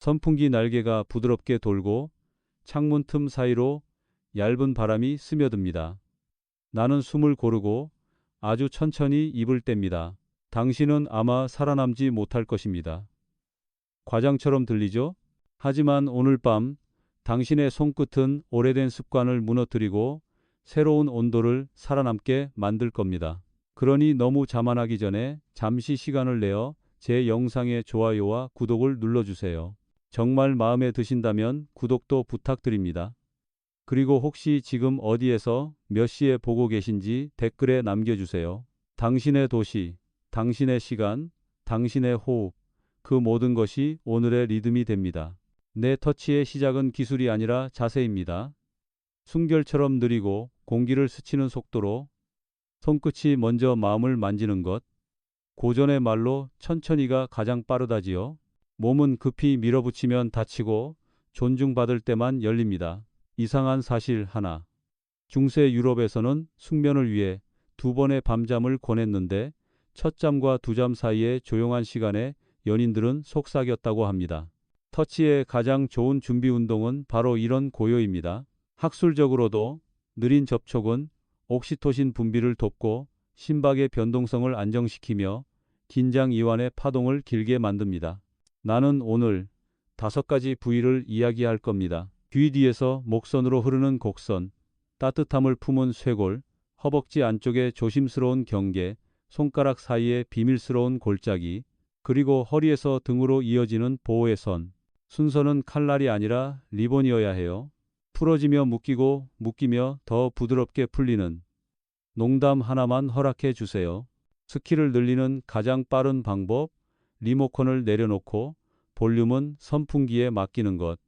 선풍기 날개가 부드럽게 돌고 창문 틈 사이로 얇은 바람이 스며듭니다. 나는 숨을 고르고 아주 천천히 입을 뗍니다. 당신은 아마 살아남지 못할 것입니다. 과장처럼 들리죠? 하지만 오늘 밤 당신의 손끝은 오래된 습관을 무너뜨리고 새로운 온도를 살아남게 만들 겁니다. 그러니 너무 자만하기 전에 잠시 시간을 내어 제 영상의 좋아요와 구독을 눌러주세요. 정말 마음에 드신다면 구독도 부탁드립니다. 그리고 혹시 지금 어디에서 몇 시에 보고 계신지 댓글에 남겨주세요. 당신의 도시, 당신의 시간, 당신의 호흡, 그 모든 것이 오늘의 리듬이 됩니다. 내 터치의 시작은 기술이 아니라 자세입니다. 숨결처럼 느리고 공기를 스치는 속도로 손끝이 먼저 마음을 만지는 것. 고전의 말로 천천히가 가장 빠르다지요. 몸은 급히 밀어붙이면 다치고 존중받을 때만 열립니다. 이상한 사실 하나. 중세 유럽에서는 숙면을 위해 2번의 밤잠을 권했는데 첫 잠과 2잠 사이의 조용한 시간에 연인들은 속삭였다고 합니다. 터치의 가장 좋은 준비 운동은 바로 이런 고요입니다. 학술적으로도 느린 접촉은 옥시토신 분비를 돕고 심박의 변동성을 안정시키며 긴장 이완의 파동을 길게 만듭니다. 나는 오늘 5가지 부위를 이야기할 겁니다. 귀 뒤에서 목선으로 흐르는 곡선, 따뜻함을 품은 쇄골, 허벅지 안쪽의 조심스러운 경계, 손가락 사이의 비밀스러운 골짜기, 그리고 허리에서 등으로 이어지는 보호의 선. 순서는 칼날이 아니라 리본이어야 해요. 풀어지며 묶이고 묶이며 더 부드럽게 풀리는 농담 하나만 허락해 주세요. 스킬을 늘리는 가장 빠른 방법, 리모컨을 내려놓고 볼륨은 선풍기에 맡기는 것.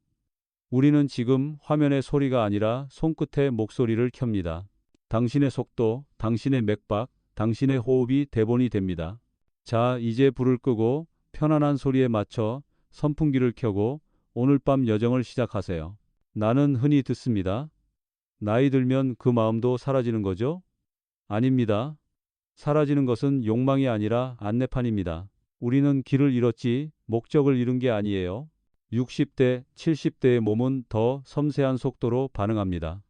우리는 지금 화면의 소리가 아니라 손끝의 목소리를 켭니다. 당신의 속도, 당신의 맥박, 당신의 호흡이 대본이 됩니다. 자, 이제 불을 끄고 편안한 소리에 맞춰 선풍기를 켜고 오늘 밤 여정을 시작하세요. 나는 흔히 듣습니다. 나이 들면 그 마음도 사라지는 거죠? 아닙니다. 사라지는 것은 욕망이 아니라 안내판입니다. 우리는 길을 잃었지 목적을 잃은 게 아니에요. 60대, 70대의 몸은 더 섬세한 속도로 반응합니다.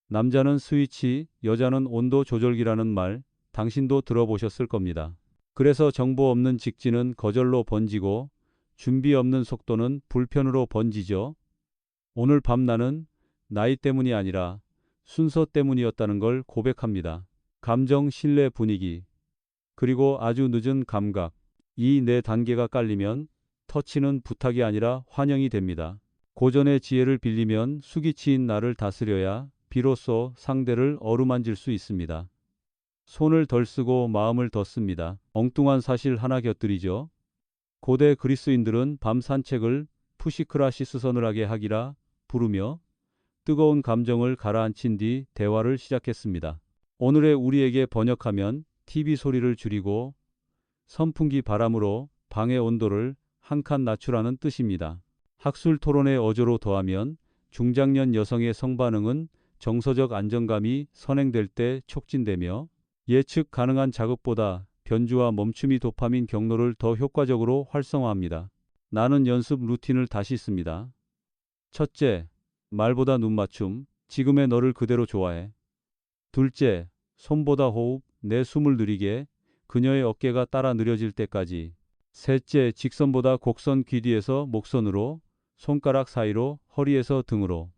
남자는 스위치, 여자는 온도 조절기라는 말, 당신도 들어보셨을 겁니다. 그래서 정보 없는 직진은 거절로 번지고 준비 없는 속도는 불편으로 번지죠. 오늘 밤 나는 나이 때문이 아니라 순서 때문이었다는 걸 고백합니다. 감정, 신뢰, 분위기, 그리고 아주 늦은 감각. 이 네 단계가 깔리면 터치는 부탁이 아니라 환영이 됩니다. 고전의 지혜를 빌리면 수기치인 나를 다스려야 비로소 상대를 어루만질 수 있습니다. 손을 덜 쓰고 마음을 더 씁니다. 엉뚱한 사실 하나 곁들이죠. 고대 그리스인들은 밤 산책을 푸시크라시스 서늘하게 하기라 부르며 뜨거운 감정을 가라앉힌 뒤 대화를 시작했습니다. 오늘의 우리에게 번역하면 TV 소리를 줄이고 선풍기 바람으로 방의 온도를 한 칸 낮추라는 뜻입니다. 학술 토론의 어조로 더하면 중장년 여성의 성반응은 정서적 안정감이 선행될 때 촉진되며 예측 가능한 자극보다 변주와 멈춤이 도파민 경로를 더 효과적으로 활성화합니다. 나는 연습 루틴을 다시 씁니다. 첫째, 말보다 눈맞춤, 지금의 너를 그대로 좋아해. 둘째, 손보다 호흡, 내 숨을 느리게, 그녀의 어깨가 따라 느려질 때까지. 셋째, 직선보다 곡선, 귀 뒤에서 목선으로, 손가락 사이로, 허리에서 등으로.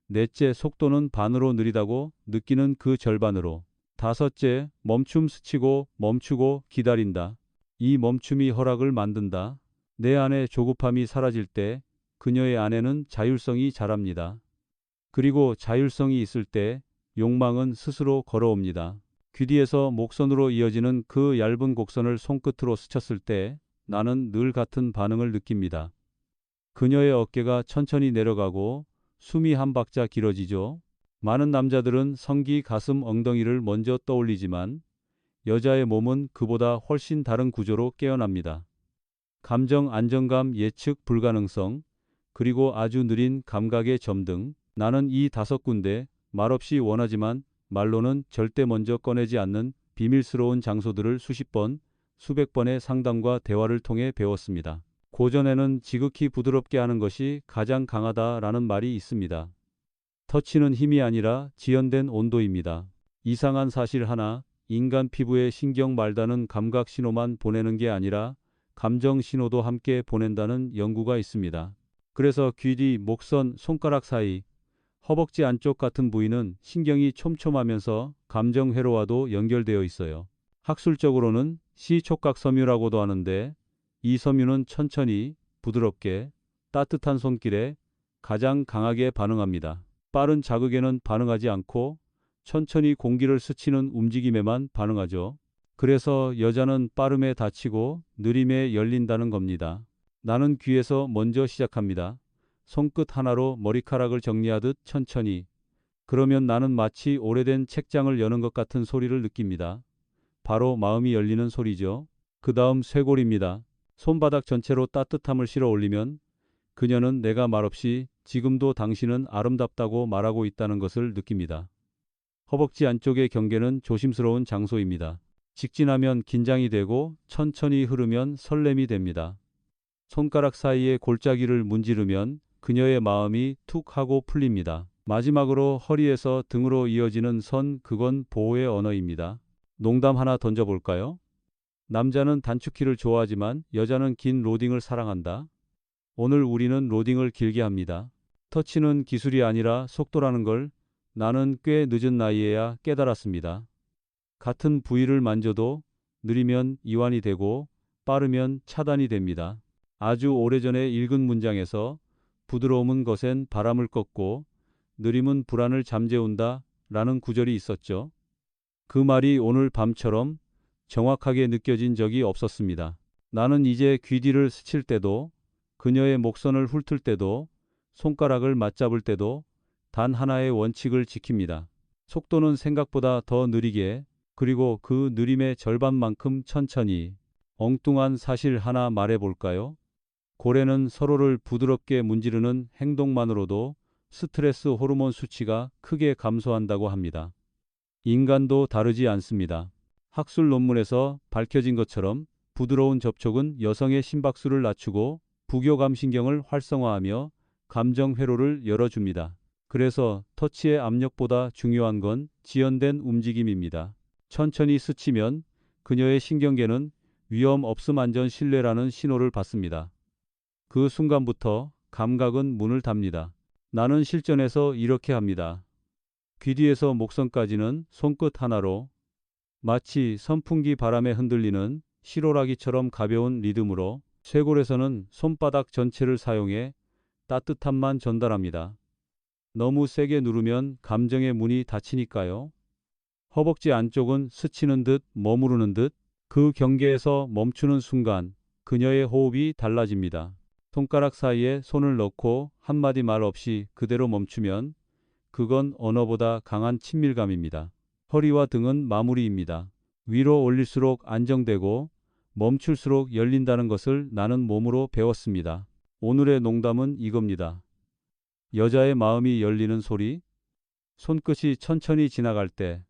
넷째, 속도는 반으로 느리다고 느끼는 그 절반으로. 다섯째, 멈춤 스치고 멈추고 기다린다. 이 멈춤이 허락을 만든다. 내 안의 조급함이 사라질 때 그녀의 안에는 자율성이 자랍니다. 그리고 자율성이 있을 때 욕망은 스스로 걸어옵니다. 귀 뒤에서 목선으로 이어지는 그 얇은 곡선을 손끝으로 스쳤을 때 나는 늘 같은 반응을 느낍니다. 그녀의 어깨가 천천히 내려가고 숨이 한 박자 길어지죠. 많은 남자들은 성기, 가슴, 엉덩이를 먼저 떠올리지만 여자의 몸은 그보다 훨씬 다른 구조로 깨어납니다. 감정, 안정감, 예측 불가능성, 그리고 아주 느린 감각의 점등. 나는 이 5군데 말없이 원하지만 말로는 절대 먼저 꺼내지 않는 비밀스러운 장소들을 수십 번, 수백 번의 상담과 대화를 통해 배웠습니다. 고전에는 지극히 부드럽게 하는 것이 가장 강하다라는 말이 있습니다. 터치는 힘이 아니라 지연된 온도입니다. 이상한 사실 하나, 인간 피부에 신경 말다는 감각 신호만 보내는 게 아니라 감정 신호도 함께 보낸다는 연구가 있습니다. 그래서 귀 뒤, 목선, 손가락 사이, 허벅지 안쪽 같은 부위는 신경이 촘촘하면서 감정 회로와도 연결되어 있어요. 학술적으로는 시촉각 섬유라고도 하는데 이 섬유는 천천히, 부드럽게, 따뜻한 손길에 가장 강하게 반응합니다. 빠른 자극에는 반응하지 않고 천천히 공기를 스치는 움직임에만 반응하죠. 그래서 여자는 빠름에 닫히고 느림에 열린다는 겁니다. 나는 귀에서 먼저 시작합니다. 손끝 하나로 머리카락을 정리하듯 천천히. 그러면 나는 마치 오래된 책장을 여는 것 같은 소리를 느낍니다. 바로 마음이 열리는 소리죠. 그 다음 쇄골입니다. 손바닥 전체로 따뜻함을 실어 올리면 그녀는 내가 말없이 지금도 당신은 아름답다고 말하고 있다는 것을 느낍니다. 허벅지 안쪽의 경계는 조심스러운 장소입니다. 직진하면 긴장이 되고 천천히 흐르면 설렘이 됩니다. 손가락 사이에 골짜기를 문지르면 그녀의 마음이 툭 하고 풀립니다. 마지막으로 허리에서 등으로 이어지는 선, 그건 보호의 언어입니다. 농담 하나 던져볼까요? 남자는 단축키를 좋아하지만 여자는 긴 로딩을 사랑한다. 오늘 우리는 로딩을 길게 합니다. 터치는 기술이 아니라 속도라는 걸 나는 꽤 늦은 나이에야 깨달았습니다. 같은 부위를 만져도 느리면 이완이 되고 빠르면 차단이 됩니다. 아주 오래전에 읽은 문장에서 부드러움은 거센 바람을 꺾고 느림은 불안을 잠재운다 라는 구절이 있었죠. 그 말이 오늘 밤처럼 정확하게 느껴진 적이 없었습니다. 나는 이제 귀 뒤를 스칠 때도 그녀의 목선을 훑을 때도 손가락을 맞잡을 때도 단 하나의 원칙을 지킵니다. 속도는 생각보다 더 느리게, 그리고 그 느림의 절반만큼 천천히. 엉뚱한 사실 하나 말해볼까요? 고래는 서로를 부드럽게 문지르는 행동만으로도 스트레스 호르몬 수치가 크게 감소한다고 합니다. 인간도 다르지 않습니다. 학술 논문에서 밝혀진 것처럼 부드러운 접촉은 여성의 심박수를 낮추고 부교감 신경을 활성화하며 감정 회로를 열어줍니다. 그래서 터치의 압력보다 중요한 건 지연된 움직임입니다. 천천히 스치면 그녀의 신경계는 위험 없음 안전 신뢰라는 신호를 받습니다. 그 순간부터 감각은 문을 닫습니다. 나는 실전에서 이렇게 합니다. 귀 뒤에서 목선까지는 손끝 하나로 마치 선풍기 바람에 흔들리는 실오라기처럼 가벼운 리듬으로, 쇄골에서는 손바닥 전체를 사용해 따뜻함만 전달합니다. 너무 세게 누르면 감정의 문이 닫히니까요. 허벅지 안쪽은 스치는 듯 머무르는 듯, 그 경계에서 멈추는 순간 그녀의 호흡이 달라집니다. 손가락 사이에 손을 넣고 한마디 말 없이 그대로 멈추면 그건 언어보다 강한 친밀감입니다. 허리와 등은 마무리입니다. 위로 올릴수록 안정되고 멈출수록 열린다는 것을 나는 몸으로 배웠습니다. 오늘의 농담은 이겁니다. 여자의 마음이 열리는 소리, 손끝이 천천히 지나갈 때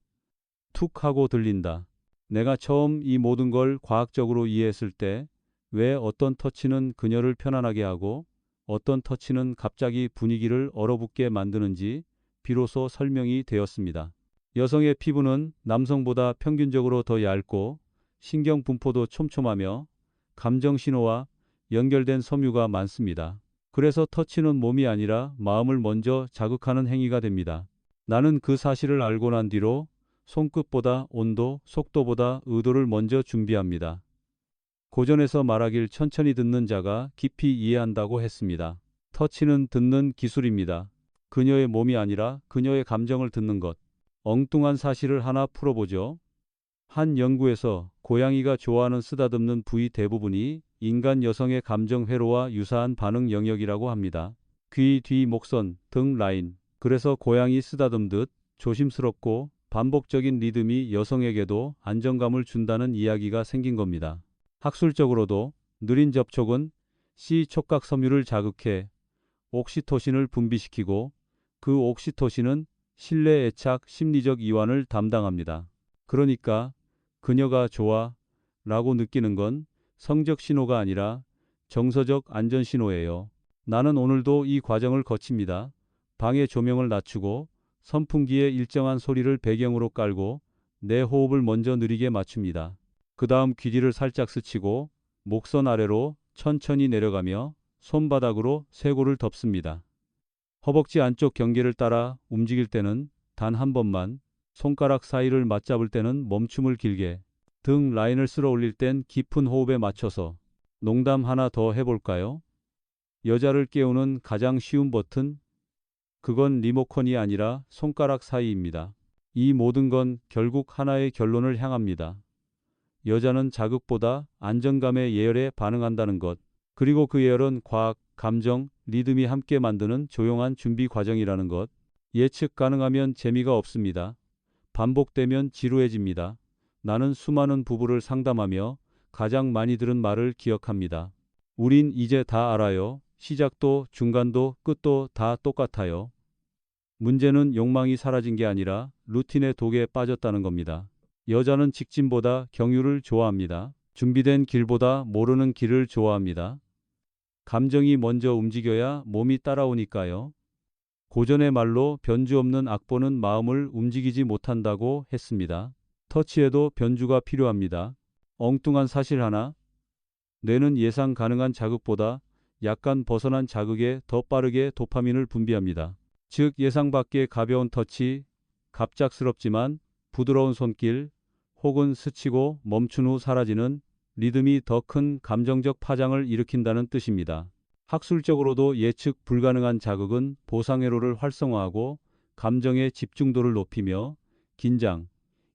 툭 하고 들린다. 내가 처음 이 모든 걸 과학적으로 이해했을 때 왜 어떤 터치는 그녀를 편안하게 하고 어떤 터치는 갑자기 분위기를 얼어붙게 만드는지 비로소 설명이 되었습니다. 여성의 피부는 남성보다 평균적으로 더 얇고 신경 분포도 촘촘하며 감정 신호와 연결된 섬유가 많습니다. 그래서 터치는 몸이 아니라 마음을 먼저 자극하는 행위가 됩니다. 나는 그 사실을 알고 난 뒤로 손끝보다 온도, 속도보다 의도를 먼저 준비합니다. 고전에서 말하길 천천히 듣는 자가 깊이 이해한다고 했습니다. 터치는 듣는 기술입니다. 그녀의 몸이 아니라 그녀의 감정을 듣는 것. 엉뚱한 사실을 하나 풀어보죠. 한 연구에서 고양이가 좋아하는 쓰다듬는 부위 대부분이 인간 여성의 감정 회로와 유사한 반응 영역이라고 합니다. 귀, 뒤, 목선, 등 라인. 그래서 고양이 쓰다듬듯 조심스럽고 반복적인 리듬이 여성에게도 안정감을 준다는 이야기가 생긴 겁니다. 학술적으로도 느린 접촉은 시촉각 섬유를 자극해 옥시토신을 분비시키고 그 옥시토신은 신뢰, 애착, 심리적 이완을 담당합니다. 그러니까 그녀가 좋아 라고 느끼는 건 성적 신호가 아니라 정서적 안전 신호예요. 나는 오늘도 이 과정을 거칩니다. 방의 조명을 낮추고 선풍기의 일정한 소리를 배경으로 깔고 내 호흡을 먼저 느리게 맞춥니다. 그 다음 귀 뒤를 살짝 스치고 목선 아래로 천천히 내려가며 손바닥으로 쇄골을 덮습니다. 허벅지 안쪽 경계를 따라 움직일 때는 단 한 번만, 손가락 사이를 맞잡을 때는 멈춤을 길게, 등 라인을 쓸어 올릴 땐 깊은 호흡에 맞춰서. 농담 하나 더 해볼까요? 여자를 깨우는 가장 쉬운 버튼, 그건 리모컨이 아니라 손가락 사이입니다. 이 모든 건 결국 하나의 결론을 향합니다. 여자는 자극보다 안정감의 예열에 반응한다는 것. 그리고 그 예열은 과학, 감정, 리듬이 함께 만드는 조용한 준비 과정이라는 것. 예측 가능하면 재미가 없습니다. 반복되면 지루해집니다. 나는 수많은 부부를 상담하며 가장 많이 들은 말을 기억합니다. 우린 이제 다 알아요. 시작도 중간도 끝도 다 똑같아요. 문제는 욕망이 사라진 게 아니라 루틴의 독에 빠졌다는 겁니다. 여자는 직진보다 경유를 좋아합니다. 준비된 길보다 모르는 길을 좋아합니다. 감정이 먼저 움직여야 몸이 따라오니까요. 고전의 말로 변주 없는 악보는 마음을 움직이지 못한다고 했습니다. 터치에도 변주가 필요합니다. 엉뚱한 사실 하나. 뇌는 예상 가능한 자극보다 약간 벗어난 자극에 더 빠르게 도파민을 분비합니다. 즉 예상 밖의 가벼운 터치, 갑작스럽지만 부드러운 손길, 혹은 스치고 멈춘 후 사라지는 리듬이 더 큰 감정적 파장을 일으킨다는 뜻입니다. 학술적으로도 예측 불가능한 자극은 보상회로를 활성화하고 감정의 집중도를 높이며 긴장,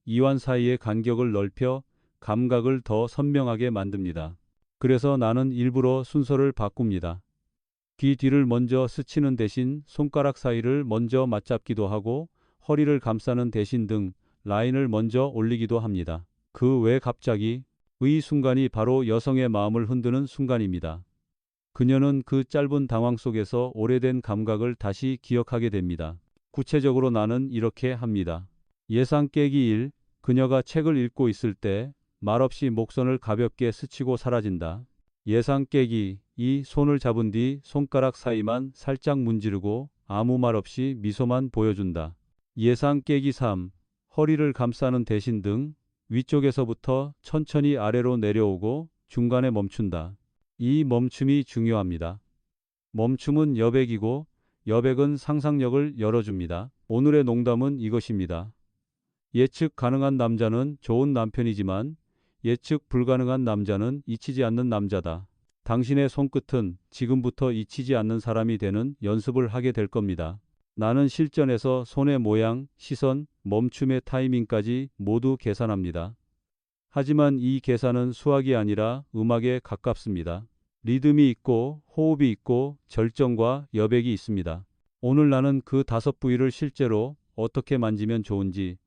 이완 사이의 간격을 넓혀 감각을 더 선명하게 만듭니다. 그래서 나는 일부러 순서를 바꿉니다. 귀 뒤를 먼저 스치는 대신 손가락 사이를 먼저 맞잡기도 하고 허리를 감싸는 대신 등 라인을 먼저 올리기도 합니다. 그 왜 갑자기? 의 순간이 바로 여성의 마음을 흔드는 순간입니다. 그녀는 그 짧은 당황 속에서 오래된 감각을 다시 기억하게 됩니다. 구체적으로 나는 이렇게 합니다. 예상 깨기 1. 그녀가 책을 읽고 있을 때 말없이 목선을 가볍게 스치고 사라진다. 예상 깨기 2. 손을 잡은 뒤 손가락 사이만 살짝 문지르고 아무 말 없이 미소만 보여준다. 예상 깨기 3. 허리를 감싸는 대신 등 위쪽에서부터 천천히 아래로 내려오고 중간에 멈춘다. 이 멈춤이 중요합니다. 멈춤은 여백이고 여백은 상상력을 열어줍니다. 오늘의 농담은 이것입니다. 예측 가능한 남자는 좋은 남편이지만 예측 불가능한 남자는 잊히지 않는 남자다. 당신의 손끝은 지금부터 잊히지 않는 사람이 되는 연습을 하게 될 겁니다. 나는 실전에서 손의 모양, 시선, 멈춤의 타이밍까지 모두 계산합니다. 하지만 이 계산은 수학이 아니라 음악에 가깝습니다. 리듬이 있고 호흡이 있고 절정과 여백이 있습니다. 오늘 나는 그 5부위를 실제로 어떻게 만지면 좋은지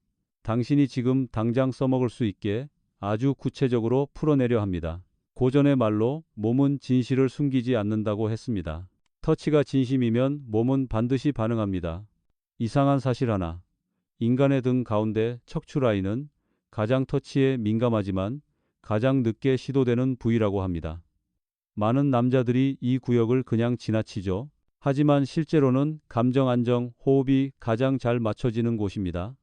당신이 지금 당장 써먹을 수 있게 아주 구체적으로 풀어내려 합니다. 고전의 말로 몸은 진실을 숨기지 않는다고 했습니다. 터치가 진심이면 몸은 반드시 반응합니다. 이상한 사실 하나. 인간의 등 가운데 척추 라인은 가장 터치에 민감하지만 가장 늦게 시도되는 부위라고 합니다. 많은 남자들이 이 구역을 그냥 지나치죠. 하지만 실제로는 감정 안정, 호흡이 가장 잘 맞춰지는 곳입니다.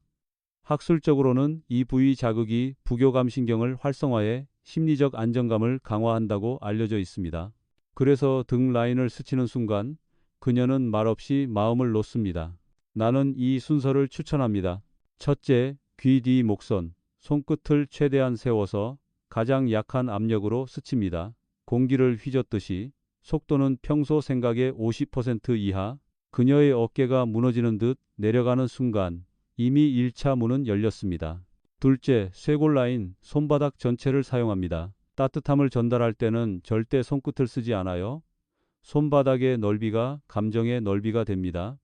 학술적으로는 이 부위 자극이 부교감 신경을 활성화해 심리적 안정감을 강화한다고 알려져 있습니다. 그래서 등 라인을 스치는 순간 그녀는 말없이 마음을 놓습니다. 나는 이 순서를 추천합니다. 첫째, 귀 뒤 목선, 손끝을 최대한 세워서 가장 약한 압력으로 스칩니다. 공기를 휘젓듯이. 속도는 평소 생각의 50% 이하. 그녀의 어깨가 무너지는 듯 내려가는 순간 이미 1차 문은 열렸습니다. 둘째, 쇄골 라인, 손바닥 전체를 사용합니다. 따뜻함을 전달할 때는 절대 손끝을 쓰지 않아요. 손바닥의 넓이가 감정의 넓이가 됩니다.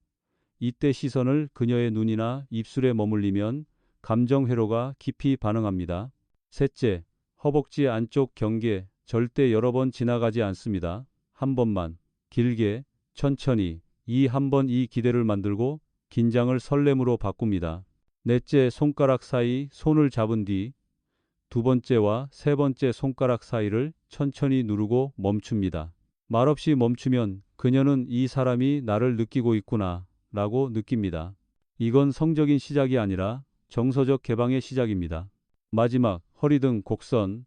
이때 시선을 그녀의 눈이나 입술에 머물리면 감정 회로가 깊이 반응합니다. 셋째, 허벅지 안쪽 경계, 절대 여러 번 지나가지 않습니다. 한 번만, 길게, 천천히, 이 한 번 이 기대를 만들고 긴장을 설렘으로 바꿉니다. 넷째, 손가락 사이 손을 잡은 뒤 두 번째와 세 번째 손가락 사이를 천천히 누르고 멈춥니다. 말없이 멈추면 그녀는 이 사람이 나를 느끼고 있구나 라고 느낍니다. 이건 성적인 시작이 아니라 정서적 개방의 시작입니다. 마지막 허리 등 곡선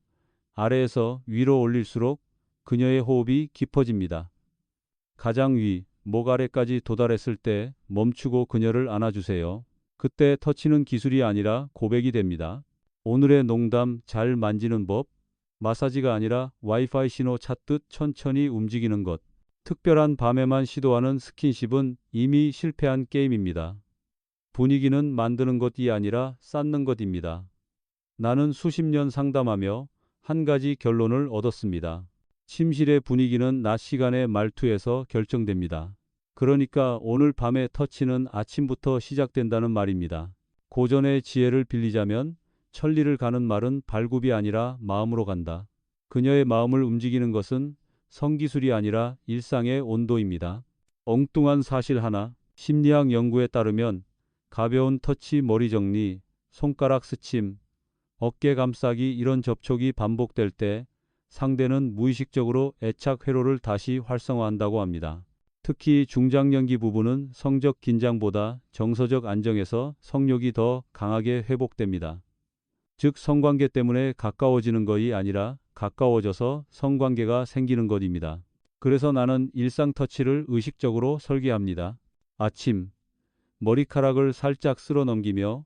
아래에서 위로 올릴수록 그녀의 호흡이 깊어집니다. 가장 위, 목 아래까지 도달했을 때 멈추고 그녀를 안아주세요. 그때 터치는 기술이 아니라 고백이 됩니다. 오늘의 농담 잘 만지는 법, 마사지가 아니라 와이파이 신호 찾듯 천천히 움직이는 것. 특별한 밤에만 시도하는 스킨십은 이미 실패한 게임입니다. 분위기는 만드는 것이 아니라 쌓는 것입니다. 나는 수십 년 상담하며 한 가지 결론을 얻었습니다. 침실의 분위기는 낮 시간의 말투에서 결정됩니다. 그러니까 오늘 밤의 터치는 아침부터 시작된다는 말입니다. 고전의 지혜를 빌리자면 천리를 가는 말은 발굽이 아니라 마음으로 간다. 그녀의 마음을 움직이는 것은 성기술이 아니라 일상의 온도입니다. 엉뚱한 사실 하나, 심리학 연구에 따르면 가벼운 터치, 머리 정리, 손가락 스침, 어깨 감싸기 이런 접촉이 반복될 때 상대는 무의식적으로 애착 회로를 다시 활성화한다고 합니다. 특히 중장년기 부부는 성적 긴장보다 정서적 안정에서 성욕이 더 강하게 회복됩니다. 즉 성관계 때문에 가까워지는 것이 아니라 가까워져서 성관계가 생기는 것입니다. 그래서 나는 일상 터치를 의식적으로 설계합니다. 아침, 머리카락을 살짝 쓸어 넘기며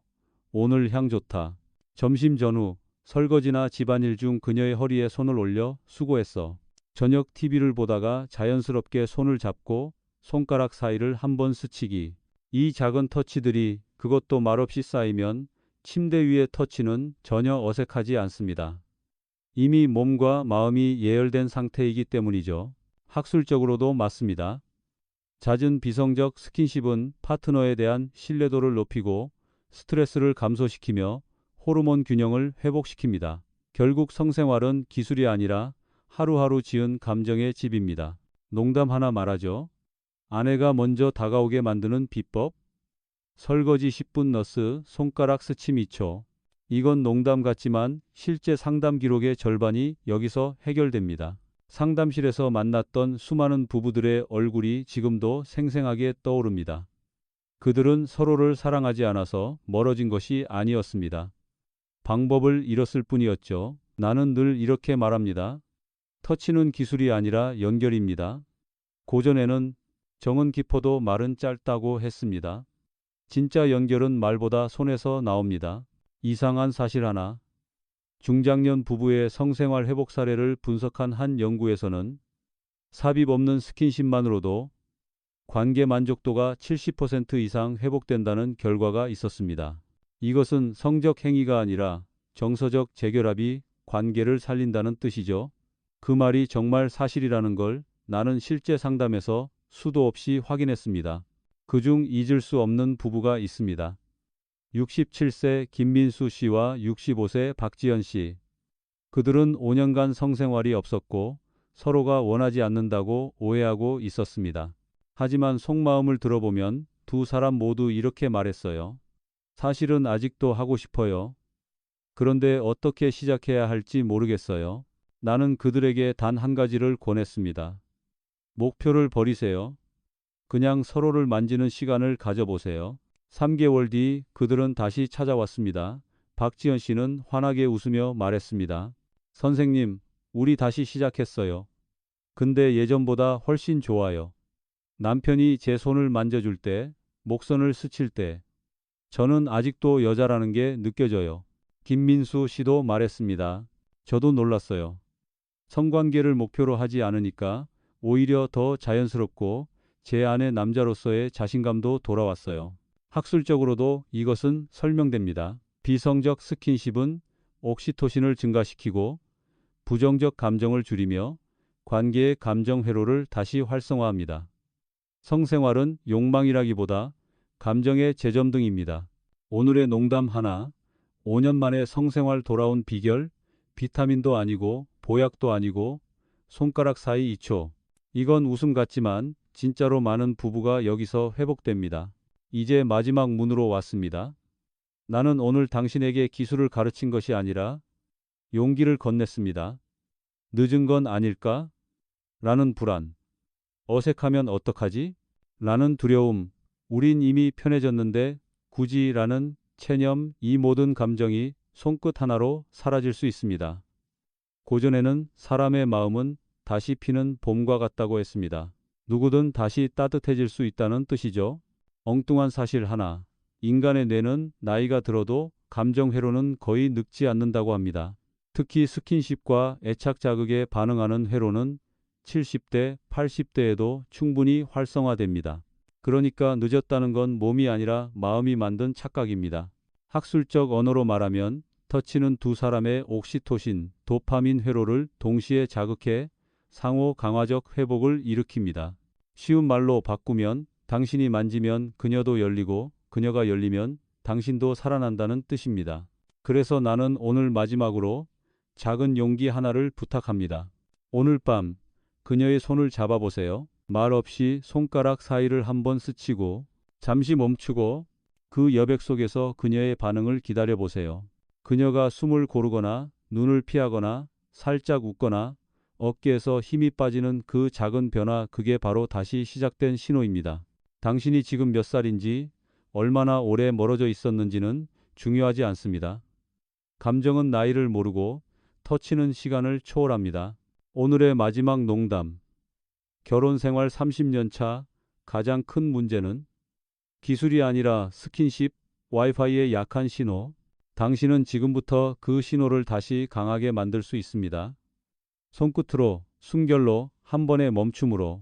오늘 향 좋다. 점심 전후, 설거지나 집안일 중 그녀의 허리에 손을 올려 수고했어. 저녁 TV를 보다가 자연스럽게 손을 잡고 손가락 사이를 한번 스치기. 이 작은 터치들이 그것도 말없이 쌓이면 침대 위의 터치는 전혀 어색하지 않습니다. 이미 몸과 마음이 예열된 상태이기 때문이죠. 학술적으로도 맞습니다. 잦은 비성적 스킨십은 파트너에 대한 신뢰도를 높이고 스트레스를 감소시키며 호르몬 균형을 회복시킵니다. 결국 성생활은 기술이 아니라 하루하루 지은 감정의 집입니다. 농담 하나 말하죠. 아내가 먼저 다가오게 만드는 비법. 설거지 10분 너스 손가락 스침 2초. 이건 농담 같지만 실제 상담 기록의 절반이 여기서 해결됩니다. 상담실에서 만났던 수많은 부부들의 얼굴이 지금도 생생하게 떠오릅니다. 그들은 서로를 사랑하지 않아서 멀어진 것이 아니었습니다. 방법을 잃었을 뿐이었죠. 나는 늘 이렇게 말합니다. 터치는 기술이 아니라 연결입니다. 고전에는 정은 깊어도 말은 짧다고 했습니다. 진짜 연결은 말보다 손에서 나옵니다. 이상한 사실 하나. 중장년 부부의 성생활 회복 사례를 분석한 한 연구에서는 삽입 없는 스킨십만으로도 관계 만족도가 70% 이상 회복된다는 결과가 있었습니다. 이것은 성적 행위가 아니라 정서적 재결합이 관계를 살린다는 뜻이죠. 그 말이 정말 사실이라는 걸 나는 실제 상담에서 수도 없이 확인했습니다. 그중 잊을 수 없는 부부가 있습니다. 67세 김민수 씨와 65세 박지연 씨. 그들은 5년간 성생활이 없었고 서로가 원하지 않는다고 오해하고 있었습니다. 하지만 속마음을 들어보면 두 사람 모두 이렇게 말했어요. 사실은 아직도 하고 싶어요. 그런데 어떻게 시작해야 할지 모르겠어요. 나는 그들에게 단 한 가지를 권했습니다. 목표를 버리세요. 그냥 서로를 만지는 시간을 가져보세요. 3개월 뒤 그들은 다시 찾아왔습니다. 박지연 씨는 환하게 웃으며 말했습니다. 선생님, 우리 다시 시작했어요. 근데 예전보다 훨씬 좋아요. 남편이 제 손을 만져줄 때, 목선을 스칠 때, 저는 아직도 여자라는 게 느껴져요. 김민수 씨도 말했습니다. 저도 놀랐어요. 성관계를 목표로 하지 않으니까 오히려 더 자연스럽고 제 안에 남자로서의 자신감도 돌아왔어요. 학술적으로도 이것은 설명됩니다. 비성적 스킨십은 옥시토신을 증가시키고 부정적 감정을 줄이며 관계의 감정 회로를 다시 활성화합니다. 성생활은 욕망이라기보다 감정의 재점등입니다. 오늘의 농담 하나, 5년 만에 성생활 돌아온 비결, 비타민도 아니고 보약도 아니고 손가락 사이 2초. 이건 웃음 같지만 진짜로 많은 부부가 여기서 회복됩니다. 이제 마지막 문으로 왔습니다. 나는 오늘 당신에게 기술을 가르친 것이 아니라 용기를 건넸습니다. 늦은 건 아닐까? 라는 불안. 어색하면 어떡하지? 라는 두려움. 우린 이미 편해졌는데 굳이 라는 체념, 이 모든 감정이 손끝 하나로 사라질 수 있습니다. 고전에는 사람의 마음은 다시 피는 봄과 같다고 했습니다. 누구든 다시 따뜻해질 수 있다는 뜻이죠. 엉뚱한 사실 하나. 인간의 뇌는 나이가 들어도 감정 회로는 거의 늙지 않는다고 합니다. 특히 스킨십과 애착 자극에 반응하는 회로는 70대, 80대에도 충분히 활성화됩니다. 그러니까 늦었다는 건 몸이 아니라 마음이 만든 착각입니다. 학술적 언어로 말하면 터치는 두 사람의 옥시토신, 도파민 회로를 동시에 자극해 상호 강화적 회복을 일으킵니다. 쉬운 말로 바꾸면 당신이 만지면 그녀도 열리고 그녀가 열리면 당신도 살아난다는 뜻입니다. 그래서 나는 오늘 마지막으로 작은 용기 하나를 부탁합니다. 오늘 밤 그녀의 손을 잡아보세요. 말 없이 손가락 사이를 한번 스치고 잠시 멈추고 그 여백 속에서 그녀의 반응을 기다려보세요. 그녀가 숨을 고르거나 눈을 피하거나 살짝 웃거나 어깨에서 힘이 빠지는 그 작은 변화, 그게 바로 다시 시작된 신호입니다. 당신이 지금 몇 살인지, 얼마나 오래 멀어져 있었는지는 중요하지 않습니다. 감정은 나이를 모르고 터치는 시간을 초월합니다. 오늘의 마지막 농담. 결혼 생활 30년 차 가장 큰 문제는 기술이 아니라 스킨십, 와이파이의 약한 신호. 당신은 지금부터 그 신호를 다시 강하게 만들 수 있습니다. 손끝으로, 숨결로, 한 번의 멈춤으로.